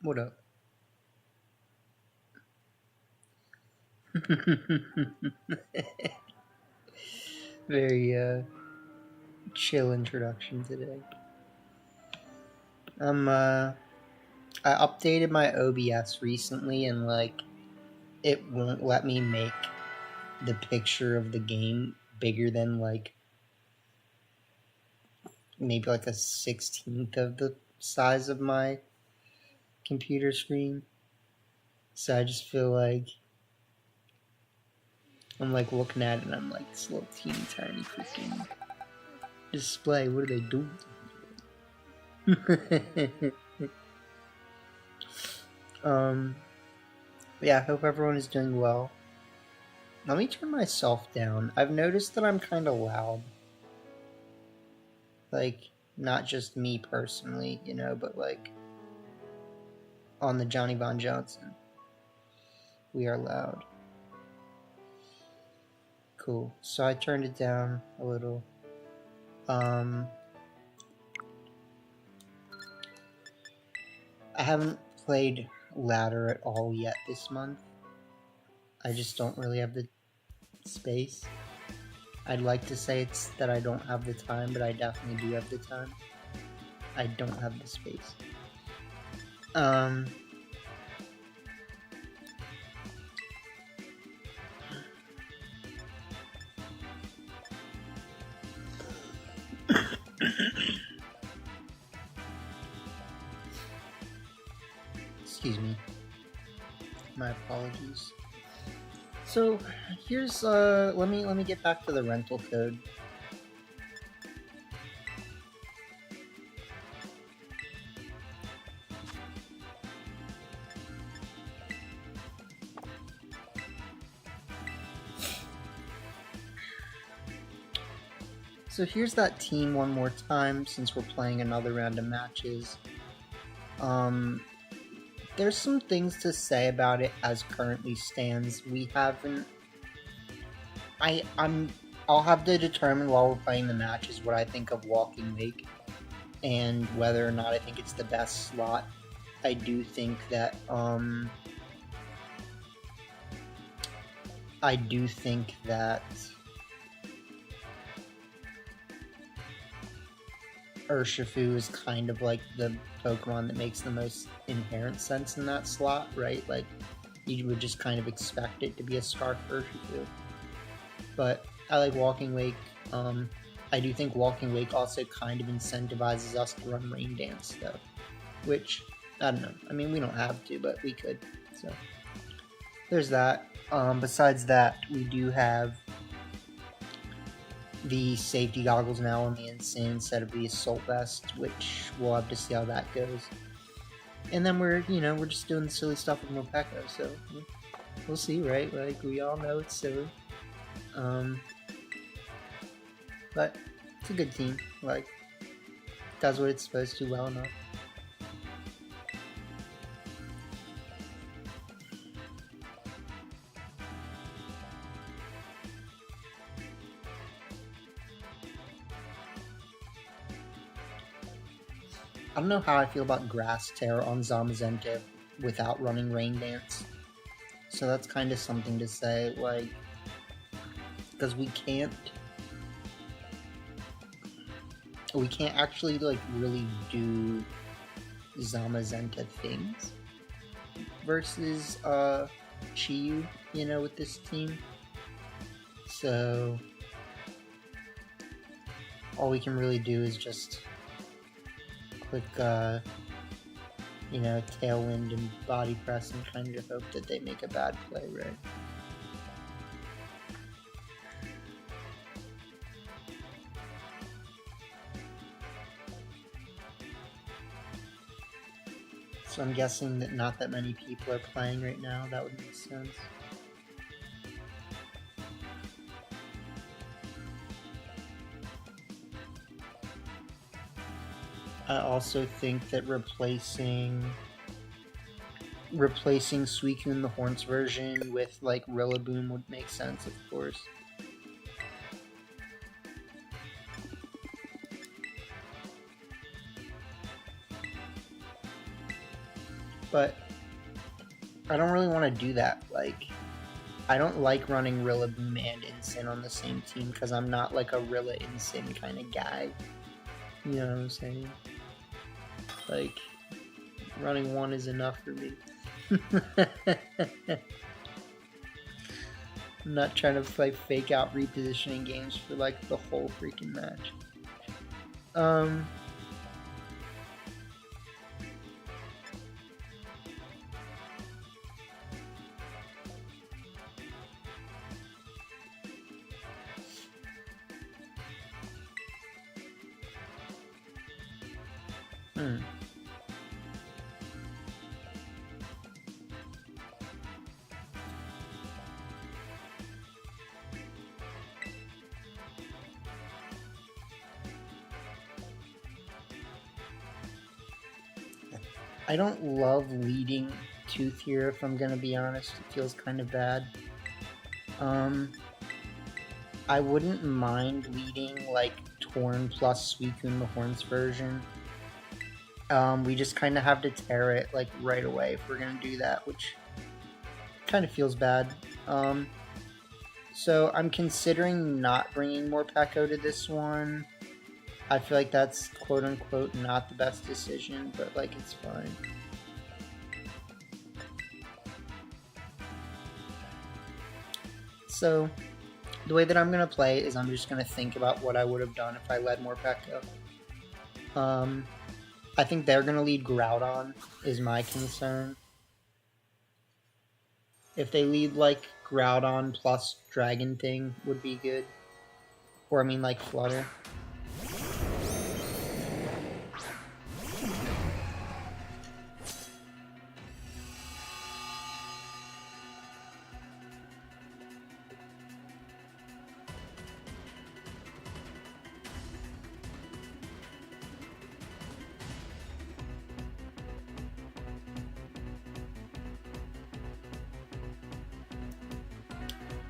What up? Very chill introduction today. I updated my OBS recently and like it won't let me make the picture of the game bigger than like maybe like a 16th of the size of my computer screen. So I just feel like I'm like looking at it and I'm like this little teeny tiny freaking display. What do they do? Yeah, I hope everyone is doing well. Let me turn myself down. I've noticed that I'm kind of loud. Like, not just me personally, you know, but like on the Johnny Von Johnson. We are loud. Cool. So I turned it down a little. I haven't played ladder at all yet this month. I just don't really have the space. I'd like to say it's that I don't have the time, but I definitely do have the time. I don't have the space. Excuse me. My apologies. So here's let me get back to the rental code. So here's that team one more time since we're playing another round of matches. There's some things to say about it as currently stands. We haven't. I'll have to determine while we're playing the matches what I think of Walking Lake and whether or not I think it's the best slot. I do think that Urshifu is kind of like the Pokemon that makes the most inherent sense in that slot, right? Like, you would just kind of expect it to be a Scarf Urshifu. But I like Walking Lake. I do think Walking Lake also kind of incentivizes us to run Rain Dance, though. Which, I don't know. I mean, we don't have to, but we could. So, there's that. Besides that, we do have the safety goggles now on the Insane instead of the Assault Vest, which we'll have to see how that goes. And then we're just doing silly stuff with Mopeko, so we'll see, right? Like, we all know it's silly. But it's a good team. Like, does what it's supposed to well enough. I don't know how I feel about Grass Tear on Zamazenta without running Rain Dance. So that's kind of something to say, like, because we can't actually, like, really do Zamazenta things versus Chiyu, you know, with this team. So all we can really do is just click, Tailwind and Body Press and kind of hope that they make a bad play, right? So I'm guessing that not that many people are playing right now. That would make sense. I also think that replacing Suicune the Horns version with like Rillaboom would make sense, of course. but I don't really want to do that. Like, I don't like running Rillaboom and Incin on the same team because I'm not like a Rilla Incin kind of guy. You know what I'm saying? Like, running one is enough for me. I'm not trying to like fake out repositioning games for like the whole freaking match. I don't love leading Tooth here, if I'm gonna be honest. It feels kind of bad. I wouldn't mind leading like Torn plus Suicune the Horns version. We just kind of have to tear it like right away if we're gonna do that, which kind of feels bad. So I'm considering not bringing Morpeko to this one. I feel like that's quote-unquote not the best decision, but like it's fine. So the way that I'm going to play is I'm just going to think about what I would have done if I led Morpeko. I think they're going to lead Groudon is my concern. If they lead like Groudon plus Dragon Thing would be good. Or I mean like Flutter.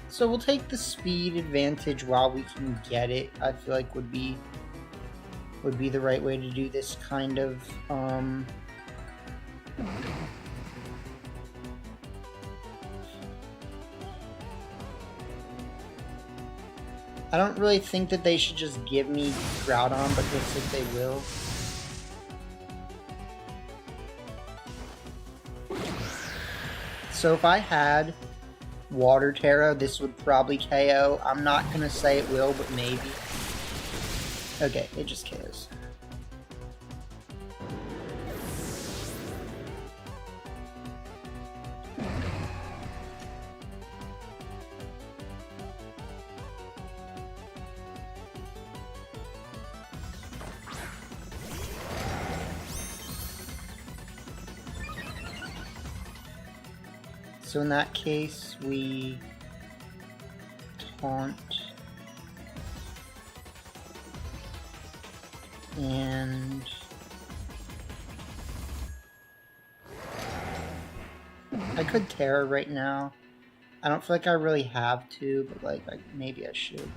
So we'll take the speed advantage while we can get it. I feel like would be the right way to do this kind of I don't really think that they should just give me Groudon, but looks like they will. So if I had Water Tera, this would probably KO. I'm not gonna say it will, but maybe. Okay, it just KOs. So in that case, we taunt and I could Terra right now. I don't feel like I really have to, but like maybe I should.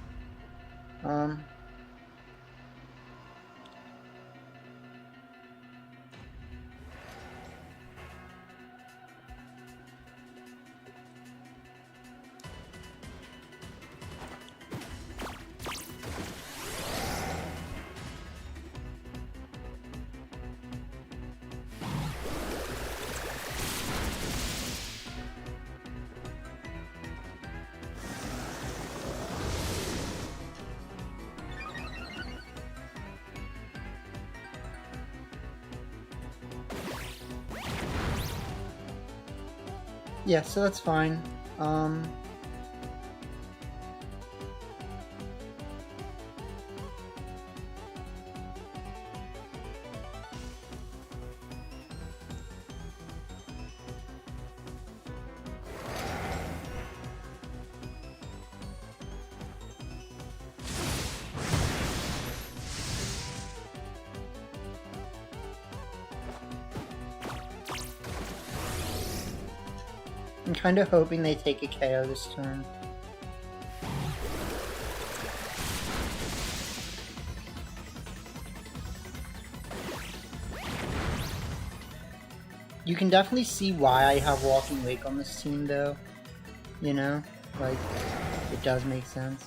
Yeah, so that's fine. I'm kind of hoping they take a KO this turn. You can definitely see why I have Walking Wake on this team, though. You know? Like, it does make sense.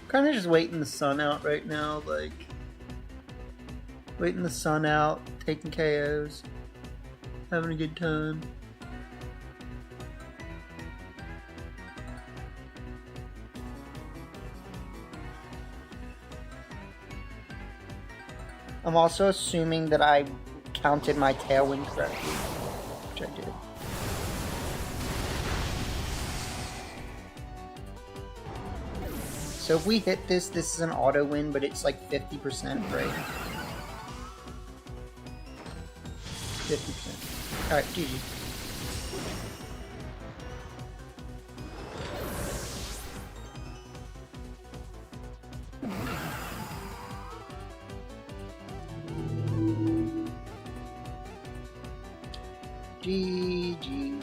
Kind of just waiting the sun out right now, like waiting the sun out, taking KOs, having a good time. I'm also assuming that I counted my tailwind correctly, which I did. So if we hit this, this is an auto win, but it's like 50%, right? 50%. Alright, GG. GG.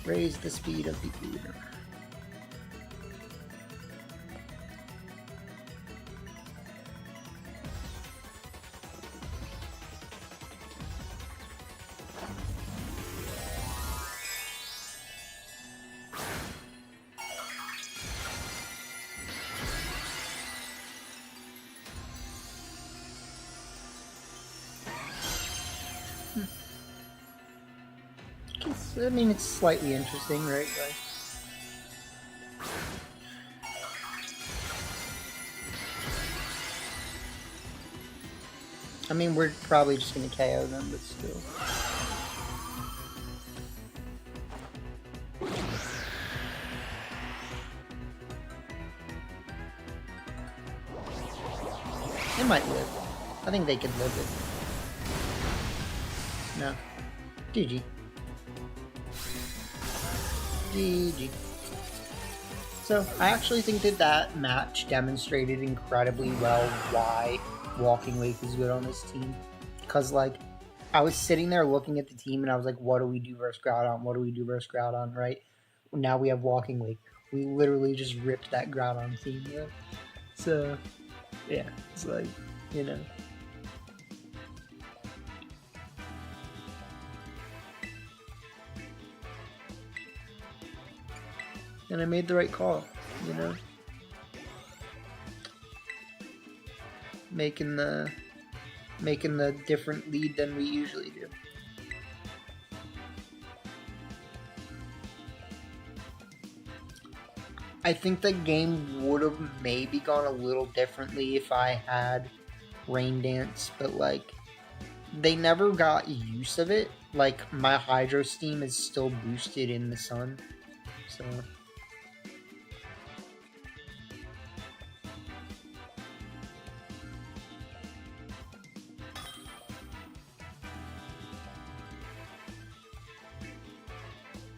Raise the speed of the eater. I mean, it's slightly interesting, right? Like, I mean, we're probably just gonna KO them, but still. They might live. I think they could live it. No. GG. GG. So, I actually think that that match demonstrated incredibly well why Walking Wake is good on this team. Because, like, I was sitting there looking at the team and I was like, what do we do versus Groudon? What do we do versus Groudon, right? Now we have Walking Wake. We literally just ripped that Groudon team, right? So, yeah, it's like, you know. And I made the right call, you know? Making the different lead than we usually do. I think the game would have maybe gone a little differently if I had Rain Dance, but like, they never got use of it. Like, my Hydro Steam is still boosted in the sun, so...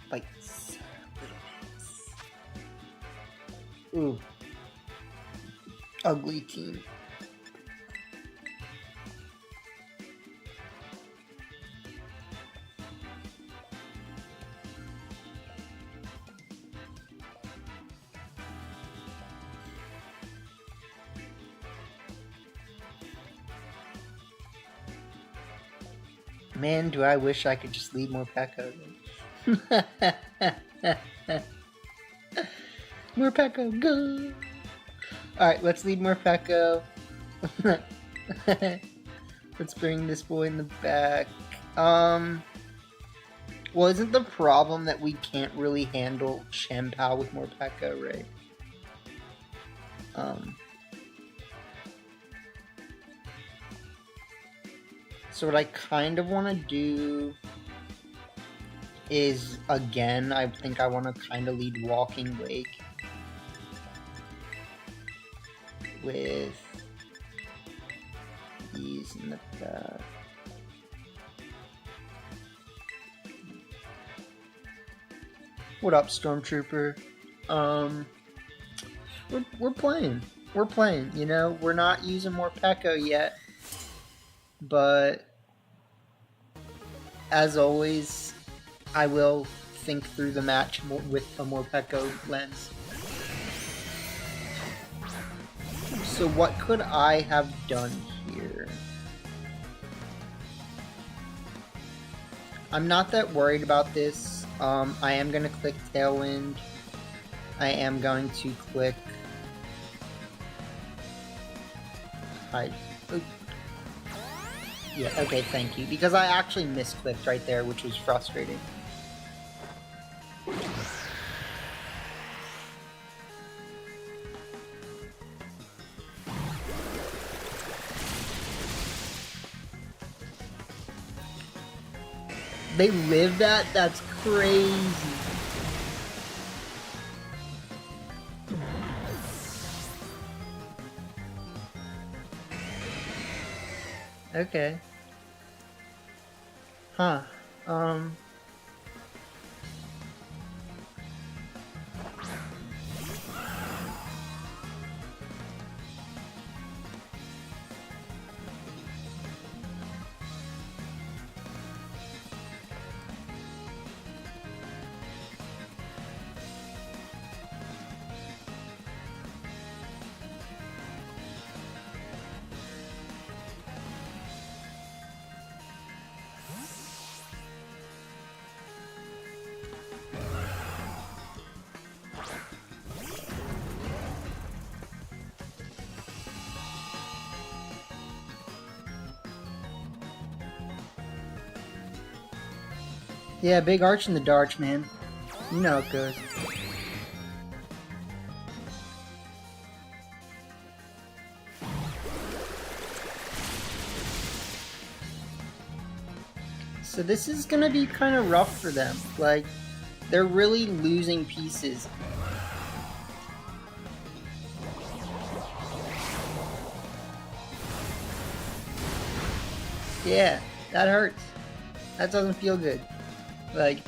Bites. Ooh. Ugly team. Man, do I wish I could just lead more Pekka. More Pekka, go! Alright, let's lead more Pekka. Let's bring this boy in the back. Well, isn't the problem that we can't really handle Chien-Pao with more Pekka, right? So what I kind of want to do is, again, I think I want to kind of lead Walking Wake. with these in the back. What up, Stormtrooper? We're playing. We're playing, you know? We're not using more Pekko yet. But as always, I will think through the match with a more Pekko lens. So what could I have done here? I'm not that worried about this. I am going to click Tailwind. I am going to click Hide. Yeah, okay, thank you. Because I actually misclicked right there, which was frustrating. They live that? That's crazy. Okay. Huh. Yeah, big arch in the darch, man. You know it goes. So this is gonna be kind of rough for them. Like, they're really losing pieces. Yeah, that hurts. That doesn't feel good. Like,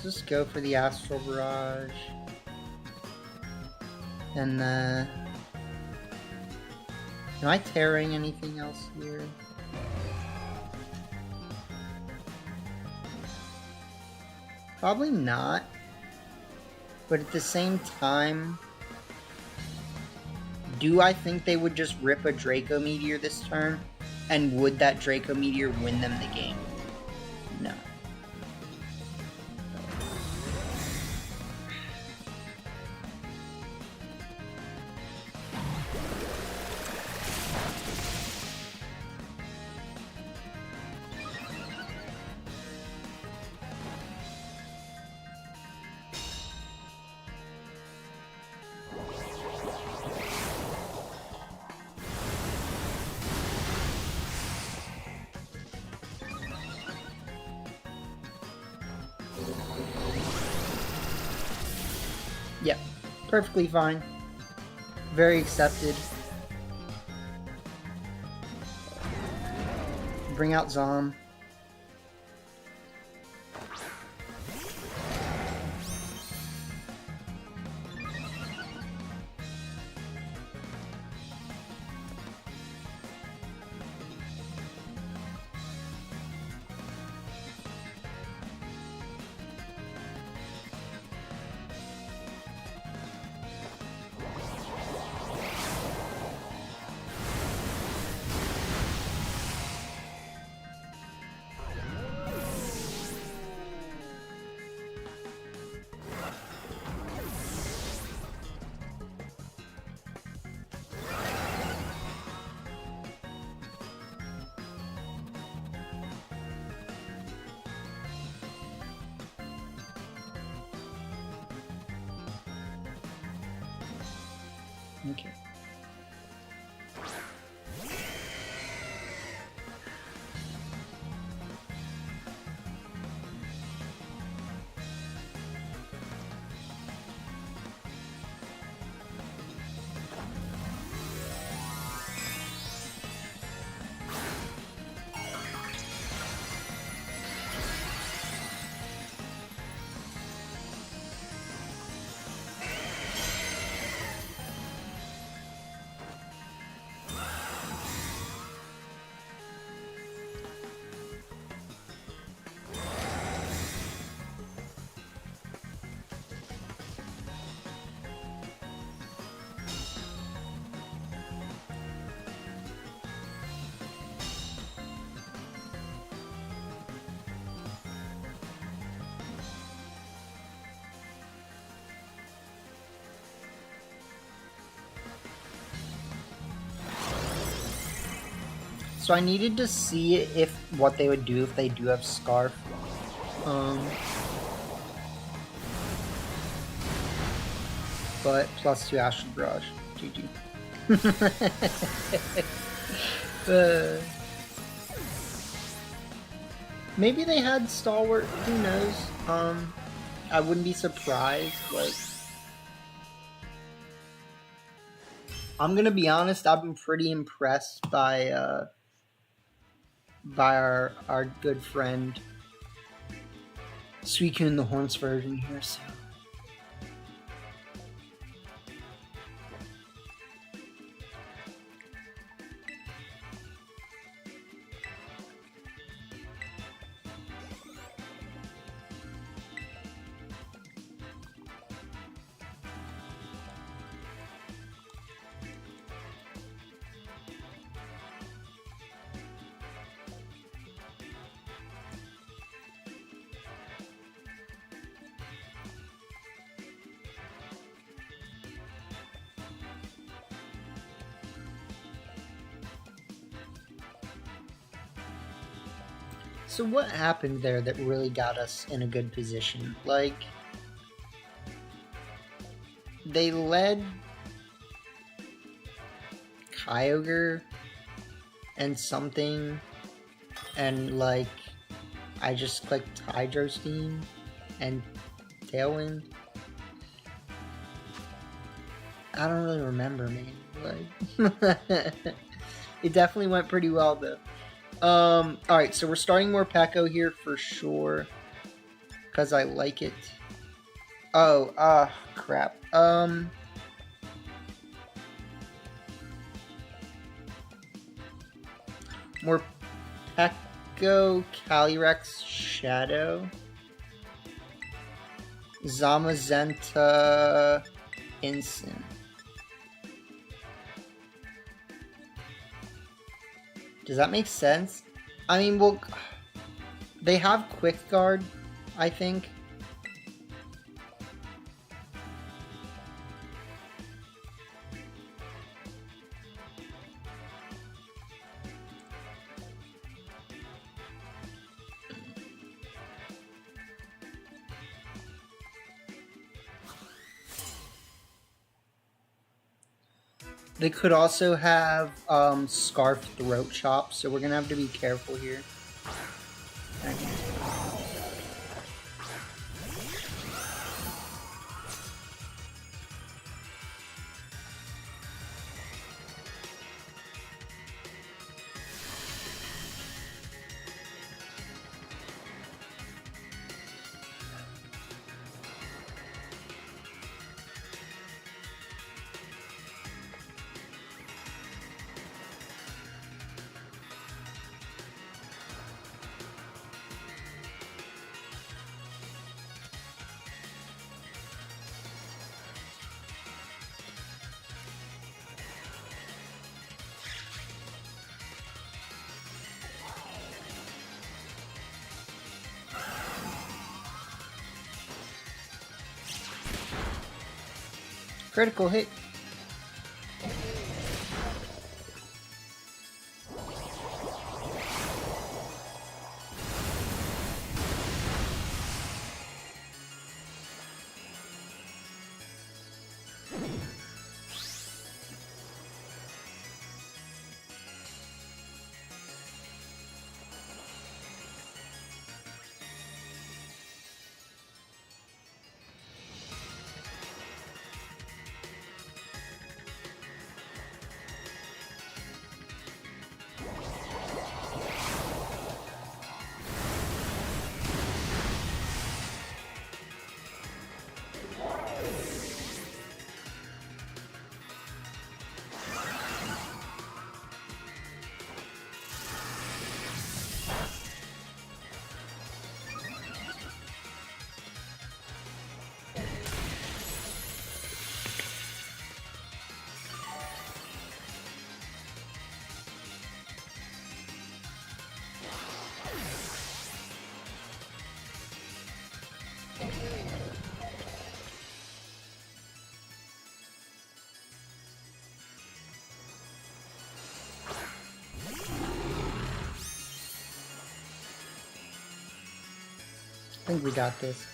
just go for the Astral Barrage. And, am I tearing anything else here? Probably not. But at the same time, do I think they would just rip a Draco Meteor this turn? And would that Draco Meteor win them the game? No. Yep, perfectly fine. Very accepted. Bring out Zom. Okay. So I needed to see if what they would do if they do have Scarf. But +2 Astral Barrage. GG. Maybe they had Stalwart, who knows? I wouldn't be surprised, like... I'm gonna be honest, I've been pretty impressed by our good friend Suicune the Horns version here, so... So what happened there that really got us in a good position? Like, they led Kyogre and something, and like, I just clicked Hydro Steam and Tailwind. I don't really remember, man. Like, it definitely went pretty well though. Alright, so we're starting Morpeko here for sure. Because I like it. Oh, crap. Morpeko, Calyrex, Shadow. Zamazenta, Instant. Does that make sense? I mean, well, they have Quick Guard, I think. They could also have Scarf Throat Chop, so we're gonna have to be careful here. Okay. Critical hit. think we got this.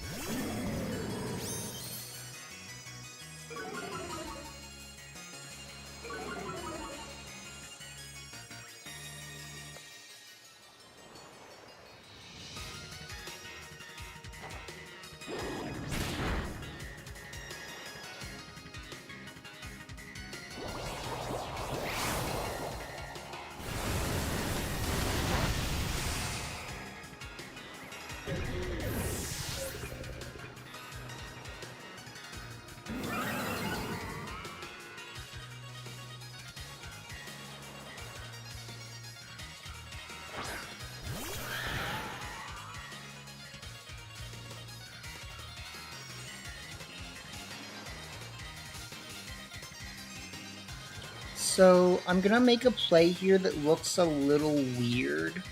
So I'm gonna make a play here that looks a little weird,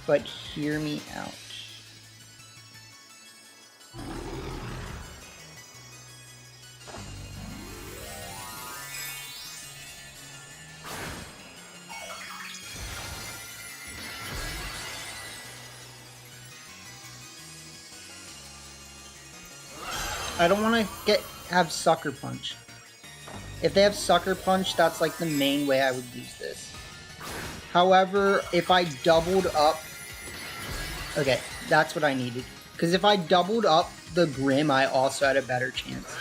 but hear me out. I don't want to have Sucker Punch. If they have Sucker Punch, that's like the main way I would use this. However, if I doubled up... Okay, that's what I needed. Because if I doubled up the Grim, I also had a better chance.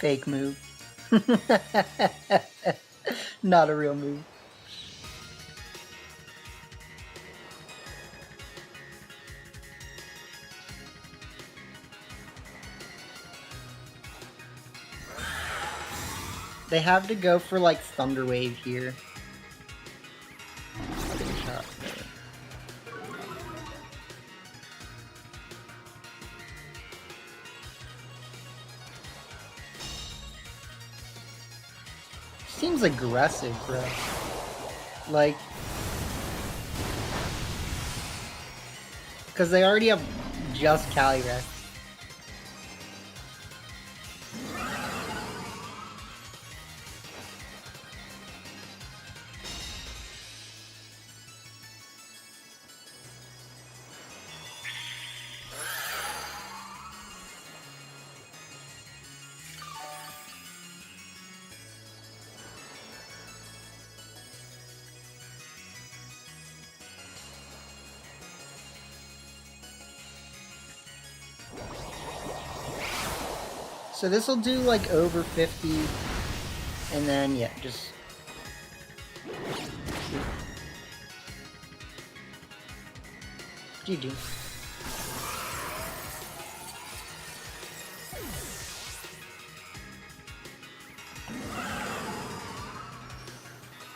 Fake move. Not a real move. They have to go for like Thunder Wave here. Seems aggressive, bro. Like, because they already have just Calyrex. So this will do like over 50, and then yeah, just GG.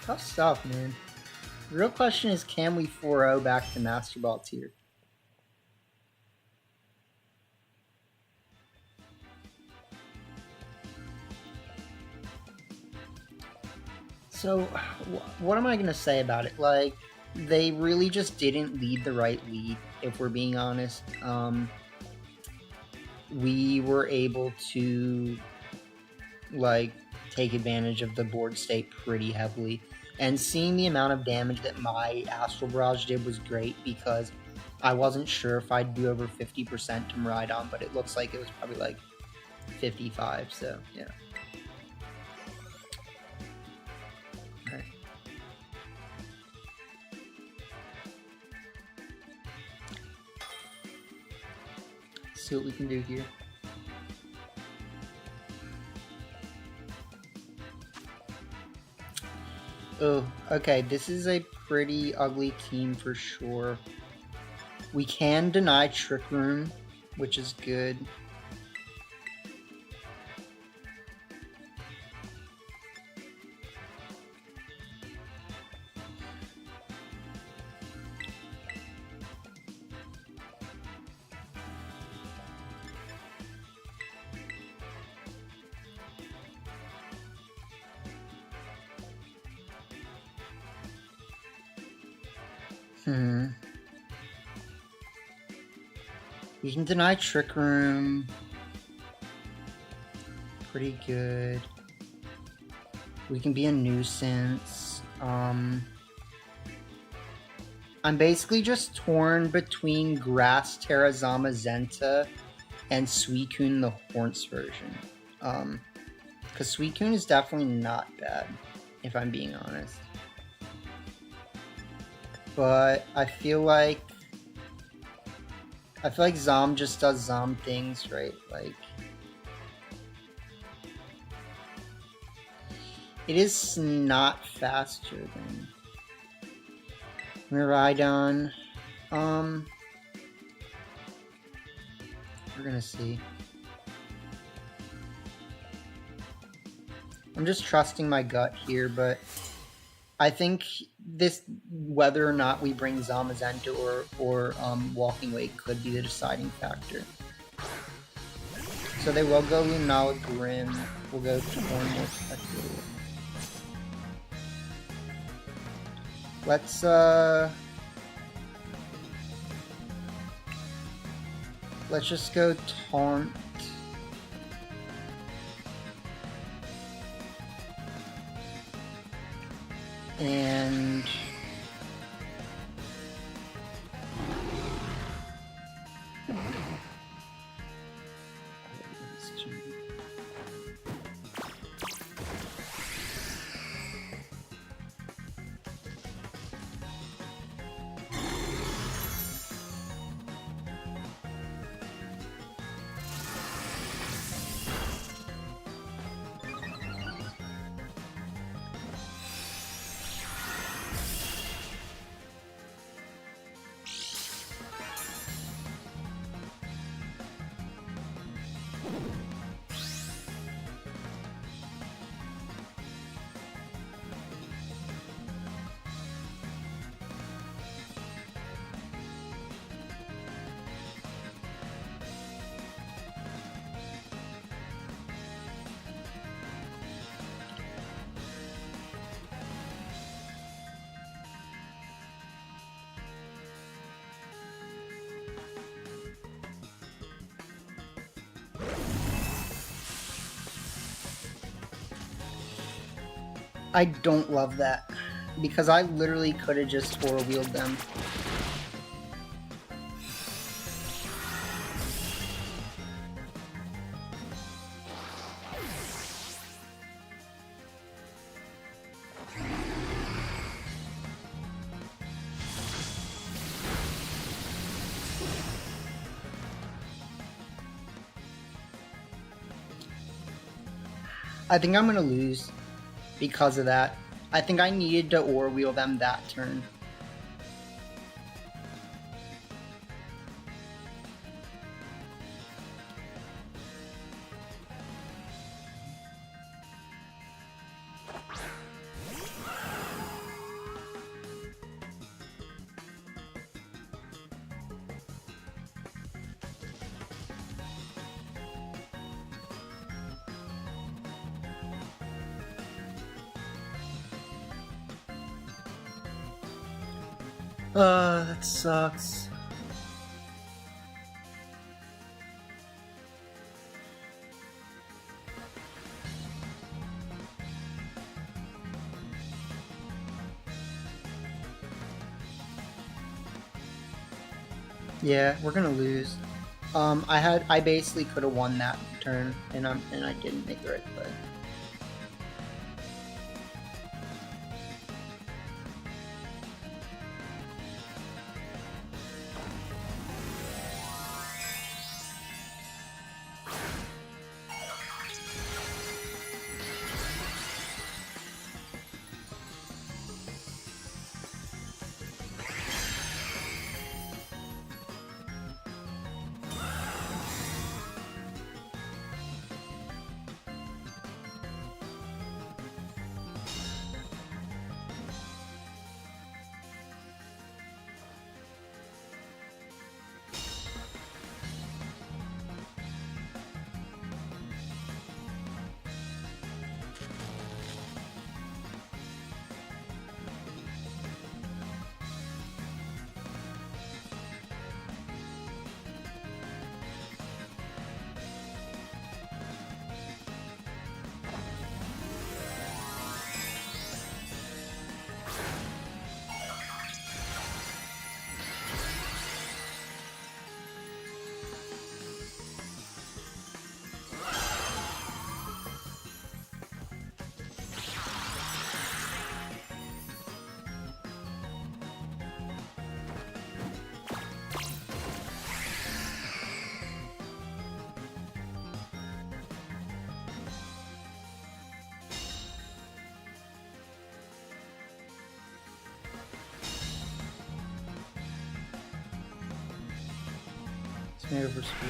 Tough stuff, man. The real question is, can we 4-0 back to Master Ball tier? So, what am I going to say about it? Like, they really just didn't lead the right lead, if we're being honest. We were able to, like, take advantage of the board state pretty heavily. And seeing the amount of damage that my Astral Barrage did was great, because I wasn't sure if I'd do over 50% to Miraidon, but it looks like it was probably like 55, so yeah. Okay. See what we can do here. Oh, okay, this is a pretty ugly team for sure. We can deny Trick Room, which is good. We can deny Trick Room. Pretty good. We can be a nuisance. I'm basically just torn between Grass Terrazama Zenta and Suicune the Horns version. Because Suicune is definitely not bad, if I'm being honest. But I feel like Zom just does Zom things, right? Like, it is not faster than Miraidon. We're gonna see. I'm just trusting my gut here, but I think this, whether or not we bring Zamazenta or Walking Away, could be the deciding factor. So they will go Lunala Grim. We'll go Tornwood. Let's just go Taunt. And I don't love that, because I literally could have just four-wheeled them. I think I'm gonna lose because of that. I think I needed to Aura Wheel them that turn. That sucks. Yeah, we're gonna lose. I basically could have won that turn, and I didn't make the right play. Snare for speed.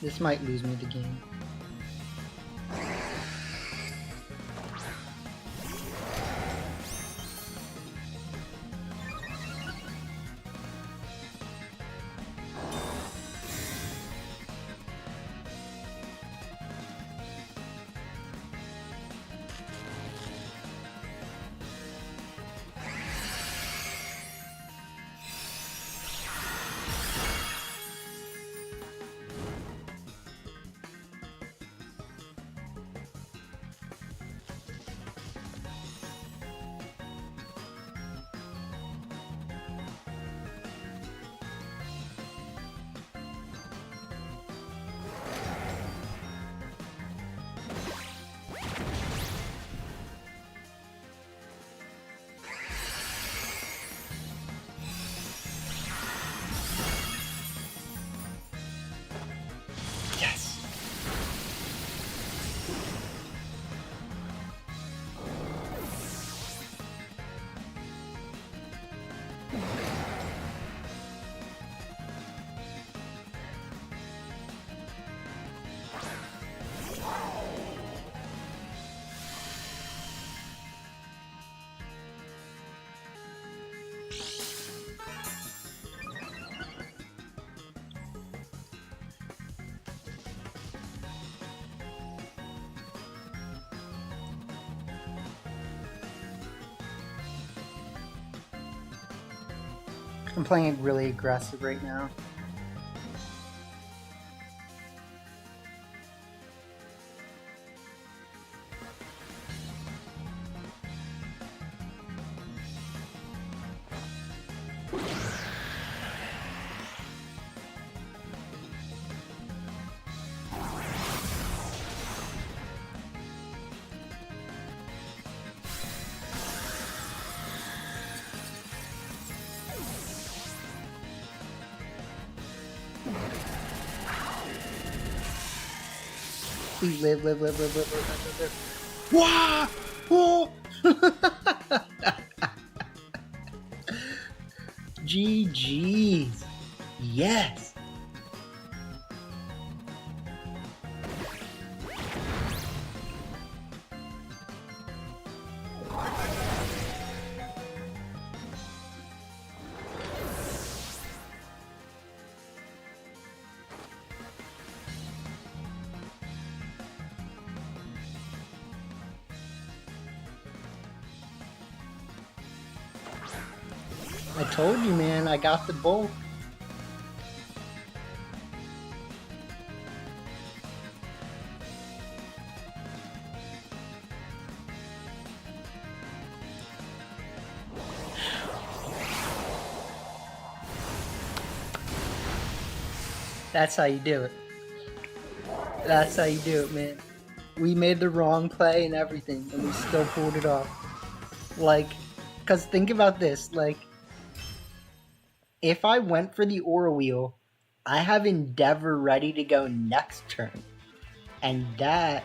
This might lose me the game. I'm playing really aggressive right now. Please live. Wah! Oh! GG's. Yes. I told you, man, I got the bull. That's how you do it. That's how you do it, man. We made the wrong play and everything, and we still pulled it off. Like, because think about this. Like, if I went for the Aura Wheel, I have Endeavor ready to go next turn. And that,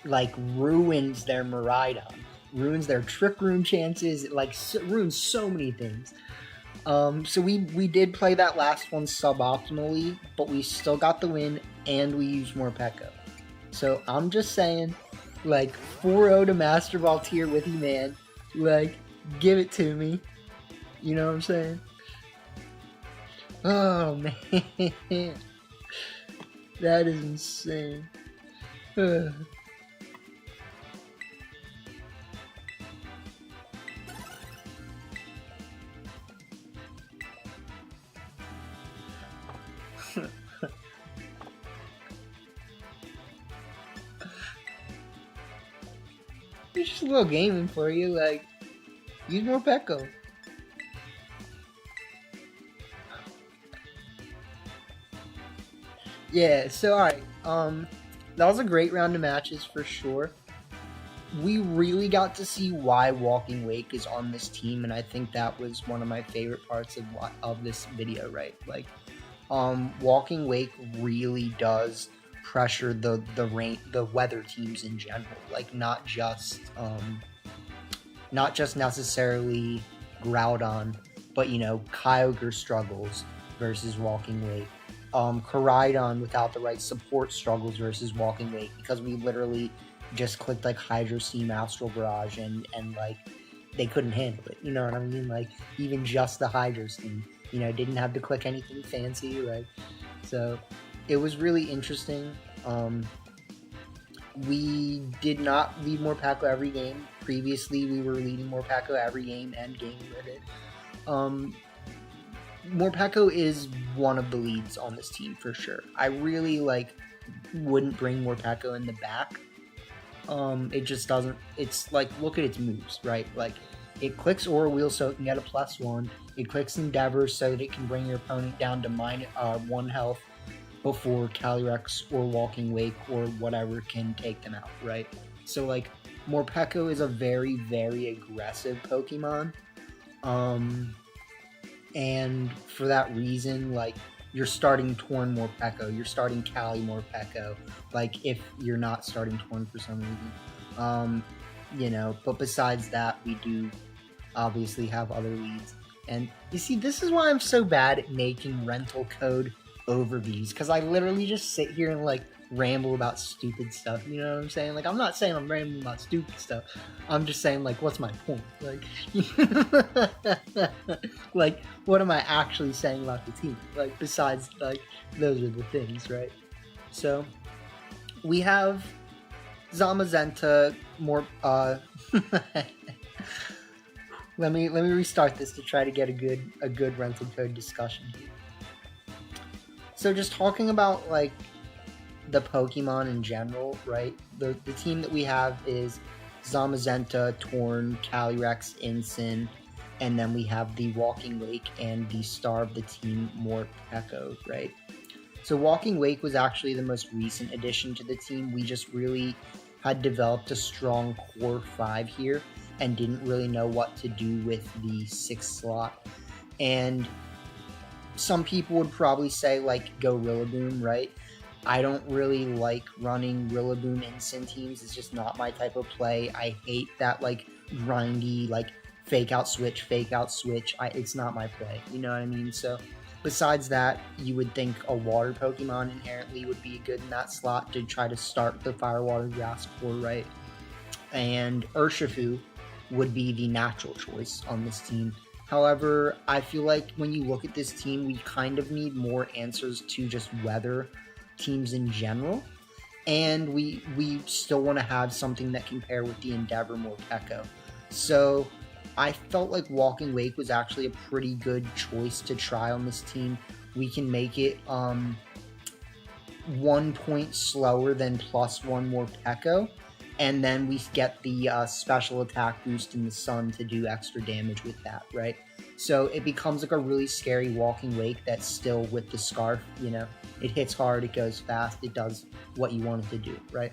like, ruins their Miraidon. Ruins their Trick Room chances. It, like, ruins so many things. So we did play that last one suboptimally, but we still got the win, and we used more Pekka. So I'm just saying, like, 4-0 to Master Ball tier with you, man. Like, give it to me. You know what I'm saying? Oh, man. That is insane. It's just a little gaming for you, like, use more Pekka. Yeah, so alright, that was a great round of matches for sure. We really got to see why Walking Wake is on this team, and I think that was one of my favorite parts of this video, right? Like, Walking Wake really does pressure the weather teams in general, like not just necessarily Groudon, but you know, Kyogre struggles versus Walking Wake. Koraidon without the right support struggles versus Walking Wake, because we literally just clicked like Hydro Steam, Astral Barrage, and like they couldn't handle it. You know what I mean? Like even just the Hydro Steam, you know, didn't have to click anything fancy, right? So it was really interesting. We did not lead Morpeko every game. Previously, we were leading Morpeko every game and gaining with it. Morpeko is one of the leads on this team for sure. I really wouldn't bring Morpeko in the back. It just doesn't. It's like, look at its moves, right? Like, it clicks Aura Wheel so it can get a +1. It clicks Endeavor so that it can bring your opponent down to -1 health before Calyrex or Walking Wake or whatever can take them out, right? So, like, Morpeko is a very, very aggressive Pokemon. And for that reason, like, you're starting Torn Morpeko, you're starting Cali Morpeko, like, if you're not starting Torn for some reason. You know, but besides that, we do obviously have other leads. And you see, this is why I'm so bad at making rental code overviews, because I literally just sit here and like ramble about stupid stuff, you know what I'm saying? Like, I'm not saying I'm rambling about stupid stuff, I'm just saying, like, what's my point? Like, like, what am I actually saying about the team? Like, besides, like, those are the things, right? So, we have Zamazenta, more, let me restart this to try to get a good rental code discussion. So just talking about, like, the Pokemon in general, right? The team that we have is Zamazenta, Torn, Calyrex, Incin, and then we have the Walking Wake and the star of the team, Morpeko, right? So Walking Wake was actually the most recent addition to the team. We just really had developed a strong core 5 here and didn't really know what to do with the 6th slot. And some people would probably say, like, go Rillaboom, right? I don't really like running Rillaboom Incin teams. It's just not my type of play. I hate that, like, grindy, like, fake out switch. It's not my play. You know what I mean? So, besides that, you would think a water Pokemon inherently would be good in that slot to try to start the Fire, Water, Grass core, right? And Urshifu would be the natural choice on this team. However, I feel like when you look at this team, we kind of need more answers to just weather teams in general, and we still want to have something that can pair with the Endeavor Morpeko. So I felt like Walking Wake was actually a pretty good choice to try on this team. We can make it 1 point slower than +1 Morpeko, and then we get the special attack boost in the sun to do extra damage with that, right? So it becomes like a really scary walking wake that's still with the scarf, you know. It hits hard, it goes fast, it does what you want it to do, right?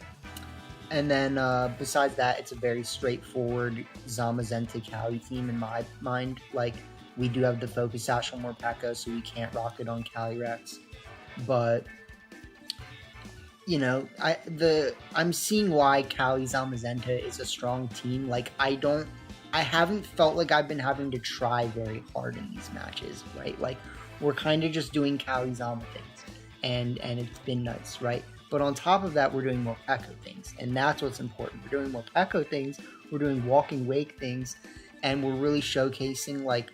And then besides that, it's a very straightforward Zamazenta Cali team in my mind. Like, we do have the Focus Sash on Morpeko, so we can't rock it on Calyrex. But, you know, I'm seeing why Cali Zamazenta is a strong team. Like, I haven't felt like I've been having to try very hard in these matches, right? Like, we're kind of just doing Cali Zama things, and it's been nice, right? But on top of that, we're doing more Morpeko things, and that's what's important. We're doing more Morpeko things, we're doing Walking Wake things, and we're really showcasing, like,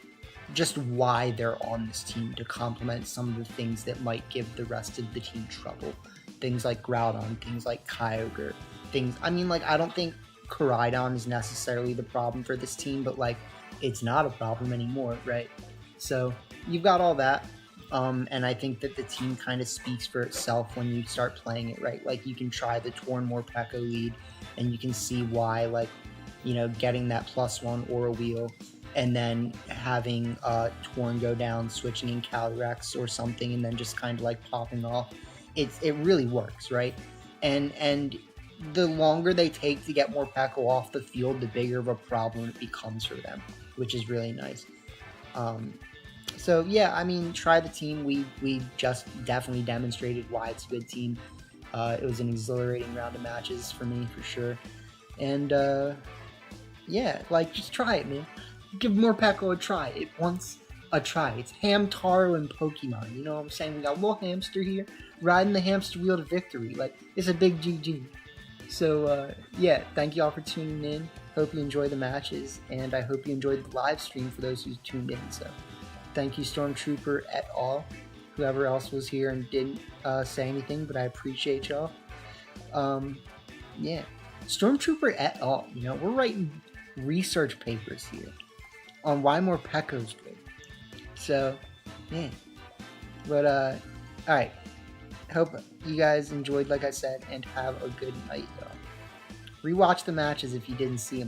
just why they're on this team to complement some of the things that might give the rest of the team trouble. Things like Groudon, things like Kyogre, things... I mean, like, I don't think Koraidon is necessarily the problem for this team, but, like, it's not a problem anymore, right? So, you've got all that. And I think that the team kind of speaks for itself when you start playing it, right? Like, you can try the Torn Morpeko lead, and you can see why, like, you know, getting that +1 Aura Wheel, and then having Torn go down, switching in Calyrex or something, and then just kind of, like, popping off. It really works, right? And the longer they take to get Morpeko off the field, the bigger of a problem it becomes for them, which is really nice. So yeah, I mean, try the team. We just definitely demonstrated why it's a good team. It was an exhilarating round of matches for me, for sure. And yeah, like, just try it, man. Give Morpeko a try. It wants a try. It's Hamtaro and Pokemon. You know what I'm saying? We got a little hamster here riding the hamster wheel to victory. Like, it's a big GG. So yeah, thank you all for tuning in. Hope you enjoy the matches, and I hope you enjoyed the live stream for those who tuned in. So thank you, Stormtrooper et al. Whoever else was here and didn't say anything, but I appreciate y'all. Yeah, Stormtrooper et al. You know, we're writing research papers here on why Morpeko's good. So, yeah. But, alright. Hope you guys enjoyed, like I said, and have a good night, y'all. Rewatch the matches if you didn't see them.